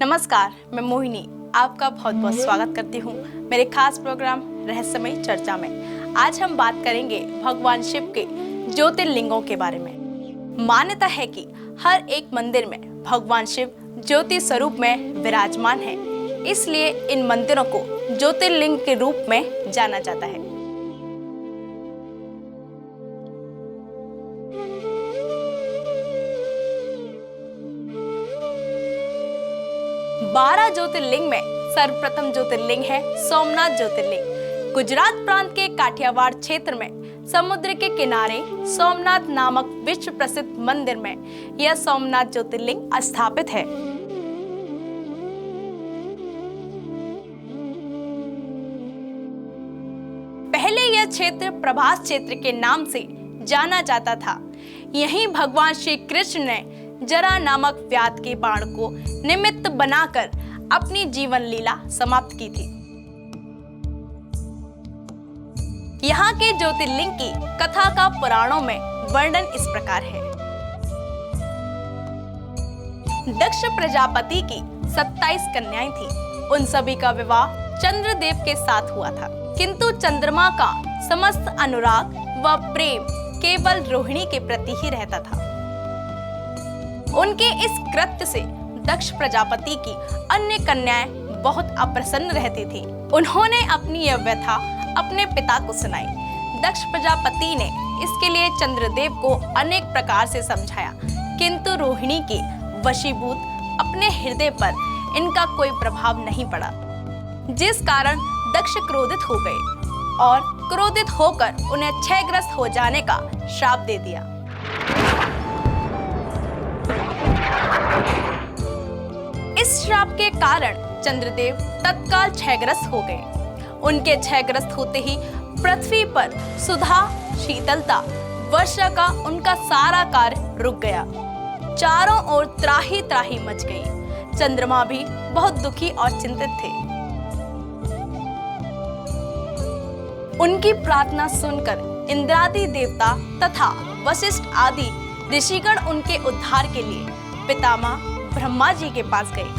नमस्कार, मैं मोहिनी आपका बहुत बहुत स्वागत करती हूँ मेरे खास प्रोग्राम रहस्यमय चर्चा में। आज हम बात करेंगे भगवान शिव के ज्योतिर्लिंगों के बारे में। मान्यता है कि हर एक मंदिर में भगवान शिव ज्योति स्वरूप में विराजमान है, इसलिए इन मंदिरों को ज्योतिर्लिंग के रूप में जाना जाता है। बारह ज्योतिर्लिंग में सर्वप्रथम ज्योतिर्लिंग है सोमनाथ ज्योतिर्लिंग। गुजरात प्रांत के काठियावाड़ क्षेत्र में समुद्र के किनारे सोमनाथ नामक विश्व प्रसिद्ध मंदिर में यह सोमनाथ ज्योतिर्लिंग स्थापित है। पहले यह क्षेत्र प्रभास क्षेत्र के नाम से जाना जाता था। यहीं भगवान श्री कृष्ण ने जरा नामक व्याध के बाण को निमित्त बनाकर अपनी जीवन लीला समाप्त की थी। यहाँ के ज्योतिर्लिंग की कथा का पुराणों में वर्णन इस प्रकार है। दक्ष प्रजापति की 27 कन्याएं थी। उन सभी का विवाह चंद्रदेव के साथ हुआ था, किंतु चंद्रमा का समस्त अनुराग व प्रेम केवल रोहिणी के प्रति ही रहता था। उनके इस कृत्य से दक्ष प्रजापति की अन्य कन्याएं बहुत अप्रसन्न रहती थीं। उन्होंने अपनी यह व्यथा अपने पिता को सुनाई। दक्ष प्रजापति ने इसके लिए चंद्रदेव को अनेक प्रकार से समझाया, किंतु रोहिणी के वशीभूत अपने हृदय पर इनका कोई प्रभाव नहीं पड़ा, जिस कारण दक्ष क्रोधित हो गए और क्रोधित होकर उन्हें क्षयग्रस्त हो जाने का श्राप दे दिया। इस श्राप के कारण चंद्रदेव तत्काल क्षयग्रस्त हो गए। उनके क्षयग्रस्त होते ही पृथ्वी पर सुधा, शीतलता, वर्षा का उनका सारा कार्य रुक गया। चारों ओर त्राही त्राही मच गई। चंद्रमा भी बहुत दुखी और चिंतित थे। उनकी प्रार्थना सुनकर इंद्रादि देवता तथा वशिष्ठ आदि ऋषिगण उनके उद्धार के लिए पितामह ब्रह्मा जी के पास गए।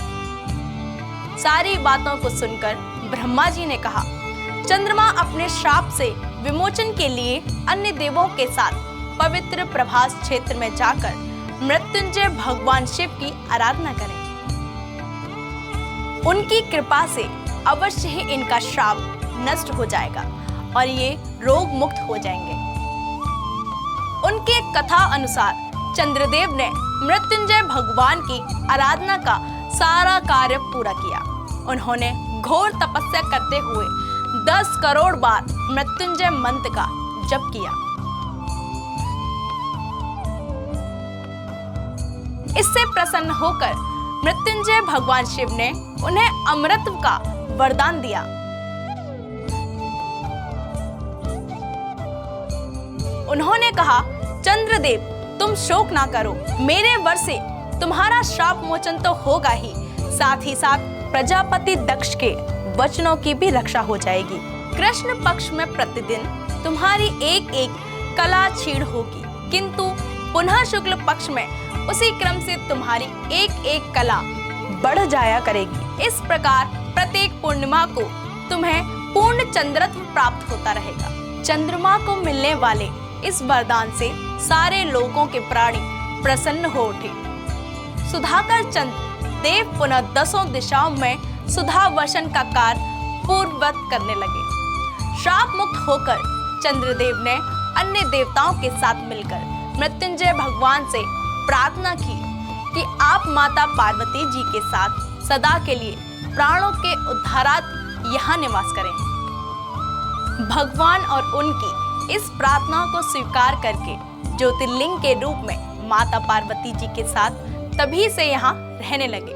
सारी बातों को सुनकर ब्रह्मा जी ने कहा, चंद्रमा अपने श्राप से विमोचन के लिए अन्य देवों के साथ पवित्र प्रभास क्षेत्र में जाकर मृत्युंजय भगवान शिव की आराधना करें। उनकी कृपा से अवश्य ही इनका श्राप नष्ट हो जाएगा और ये रोग मुक्त हो जाएंगे। उनके कथा अनुसार चंद्रदेव ने मृत्युंजय भगवान की आराधना का सारा कार्य पूरा किया। उन्होंने घोर तपस्या करते हुए 10 करोड़ बार मृत्युंजय मंत्र का जप किया। इससे प्रसन्न होकर मृत्युंजय भगवान शिव ने उन्हें अमृत का वरदान दिया। उन्होंने कहा, चंद्रदेव तुम शोक ना करो, मेरे वर से तुम्हारा श्राप मोचन तो होगा ही, साथ ही साथ प्रजापति दक्ष के वचनों की भी रक्षा हो जाएगी। कृष्ण पक्ष में प्रतिदिन तुम्हारी एक एक कला छीण होगी, किंतु पुनः शुक्ल पक्ष में उसी क्रम से तुम्हारी एक एक कला बढ़ जाया करेगी। इस प्रकार प्रत्येक पूर्णिमा को तुम्हें पूर्ण चंद्रत्व प्राप्त होता रहेगा। चंद्रमा को मिलने वाले इस वरदान से सारे लोगों के प्राणी प्रसन्न हो उठे। सुधाकर चंद्र देव पुनः 10 दिशाओं में सुधा वर्षण का कार्य पूर्ववत करने लगे। श्राप मुक्त होकर चंद्रदेव ने अन्य देवताओं के साथ मिलकर मृत्युंजय भगवान से प्रार्थना की कि आप माता पार्वती जी के साथ सदा के लिए प्राणों के उद्धारार्थ यहाँ निवास करें। भगवान और उनकी इस प्रार्थना को स्वीकार करके ज्योतिर्लिंग के रूप में माता पार्वती जी के साथ तभी से यहाँ रहने लगे।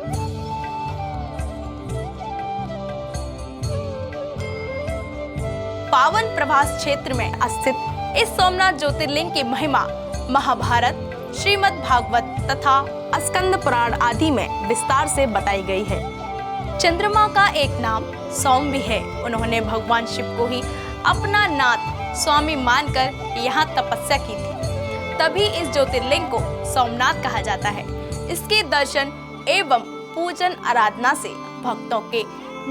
पावन प्रभास क्षेत्र में स्थित इस सोमनाथ ज्योतिर्लिंग की महिमा महाभारत, श्रीमद् भागवत तथा स्कंद पुराण आदि में विस्तार से बताई गई है। चंद्रमा का एक नाम सोम भी है। उन्होंने भगवान शिव को ही अपना नाथ स्वामी मानकर यहाँ तपस्या की थी, तभी इस ज्योतिर्लिंग को सोमनाथ कहा जाता है। इसके दर्शन एवं पूजन आराधना से भक्तों के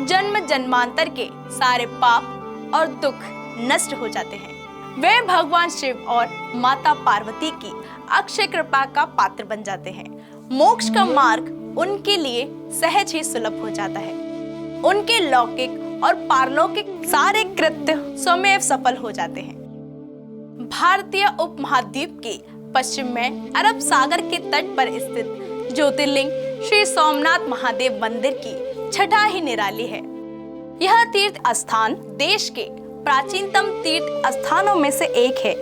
जन्म जन्मांतर के सारे पाप और दुख नष्ट हो जाते हैं। वे भगवान शिव और माता पार्वती की अक्षय कृपा का पात्र बन जाते हैं। मोक्ष का मार्ग उनके लिए सहज ही सुलभ हो जाता है। उनके लौकिक और पारलौकिक सारे कृत्य स्वयं सफल हो जाते हैं। भारतीय उपमहाद्वीप के पश्चिम में अरब सागर के तट पर स्थित ज्योतिर्लिंग श्री सोमनाथ महादेव मंदिर की छठा ही निराली है। यह तीर्थ स्थान देश के प्राचीनतम तीर्थ स्थानों में से एक है।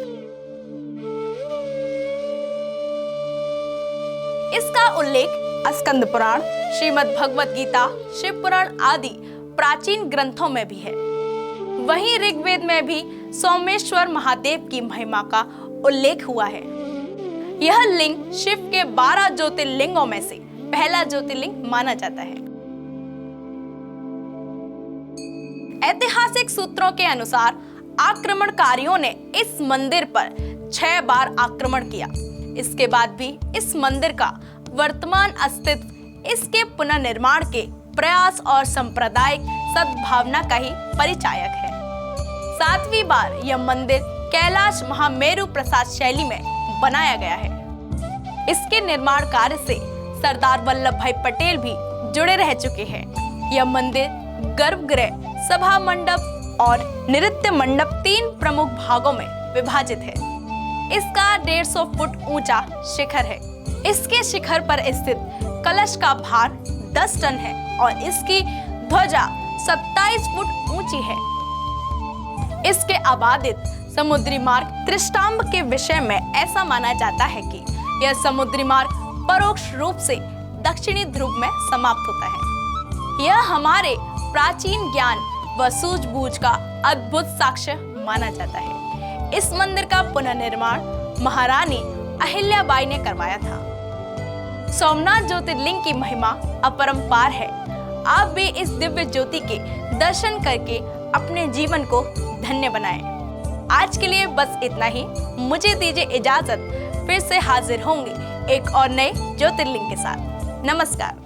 इसका उल्लेख स्कंद पुराण, श्रीमद् भगवत गीता, शिव पुराण आदि प्राचीन ग्रंथों में भी है। वहीं ऋग्वेद में भी सोमेश्वर महादेव की महिमा का उल्लेख हुआ है। यह लिंग शिव के 12 ज्योतिर्लिंगों में से पहला ज्योतिर्लिंग माना जाता है। ऐतिहासिक सूत्रों के अनुसार आक्रमणकारियों ने इस मंदिर पर 6 बार आक्रमण किया। इसके बाद भी इस मंदिर का वर्तमान अस्तित्व इसके पुनर्निर्माण के प्रयास और सांप्रदायिक सद्भावना का ही परिचायक है। 7वीं बार यह मंदिर कैलाश महामेरु प्रसाद शैली में बनाया गया है। इसके निर्माण कार्य से सरदार वल्लभ भाई पटेल भी जुड़े रह चुके हैं। यह मंदिर गर्भगृह, सभा मंडप और नृत्य मंडप 3 प्रमुख भागों में विभाजित है। इसका 150 फुट ऊंचा शिखर है। इसके शिखर पर स्थित कलश का भार 10 टन है और इसकी ध्वजा 27 फुट ऊंची है। इसके आबादित समुद्री मार्ग त्रिष्टाम्ब के विषय में ऐसा माना जाता है कि यह समुद्री मार्ग परोक्ष रूप से दक्षिणी ध्रुव में समाप्त होता है। यह हमारे प्राचीन ज्ञान व सूझबूझ का अद्भुत साक्ष्य माना जाता है। इस मंदिर का पुनर्निर्माण महारानी अहिल्याबाई ने करवाया था। सोमनाथ ज्योतिर्लिंग की महिमा अपरंपार है। आप भी इस दिव्य ज्योति के दर्शन करके अपने जीवन को धन्य बनाएं। आज के लिए बस इतना ही। मुझे दीजिए इजाजत। फिर से हाजिर होंगे एक और नए ज्योतिर्लिंग के साथ। नमस्कार।